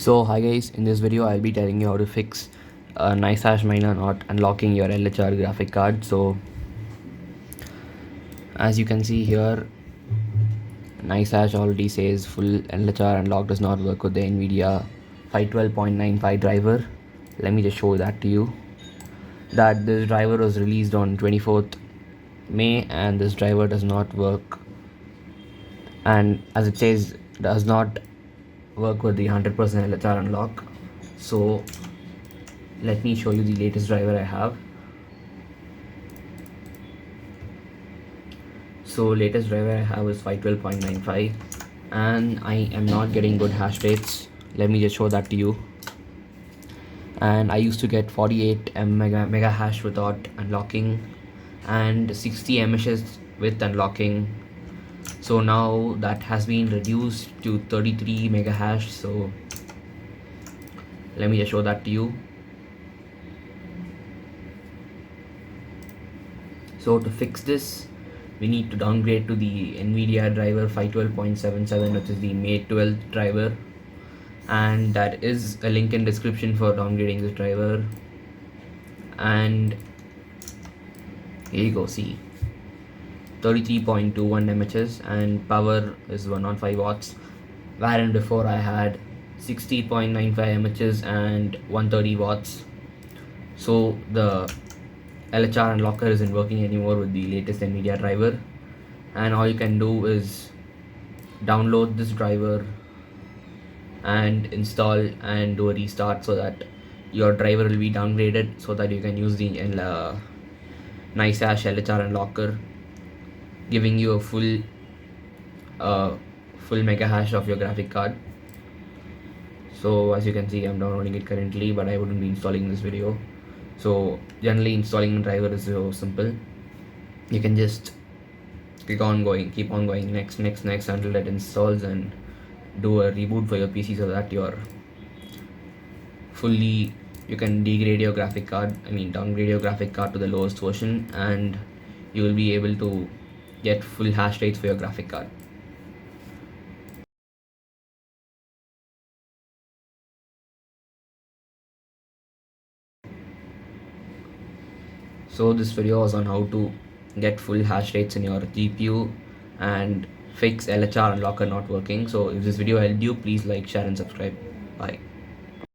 So hi guys, in this video I'll be telling you how to fix a Nicehash miner not unlocking your LHR graphic card. So as you can see here, Nicehash already says full LHR unlock does not work with the nvidia 512.95 driver. Let me just show that to you, that this driver was released on 24th May and this driver does not work, and as it says, does not work with the 100% LHR unlock. So let me show you the latest driver I have. So latest driver I have is 512.95 and I am not getting good hash rates. Let me just show that to you. And I used to get 48 mega hash without unlocking and 60 mhs with unlocking. So now that has been reduced to 33 mega hash. So let me just show that to you. So to fix this, we need to downgrade to the nvidia driver 512.77, which is the May 12th driver, and that is a link in description for downgrading this driver. And here you go, see 33.21 mhs and power is 105 watts, wherein before I had 60.95 mhs and 130 watts. So the LHR unlocker isn't working anymore with the latest nvidia driver, and all you can do is download this driver and install and do a restart so that your driver will be downgraded so that you can use the Nicehash LHR unlocker, giving you a full mega hash of your graphic card. So as you can see, I'm downloading it currently, but I wouldn't be installing this video. So generally installing a driver is so simple. You can just keep on going next until it installs, and do a reboot for your PC so that you can downgrade your graphic card to the lowest version, and you will be able to get full hash rates for your graphic card. So this video was on how to get full hash rates in your GPU and fix LHR unlocker not working. So if this video helped you, please like, share and subscribe. Bye.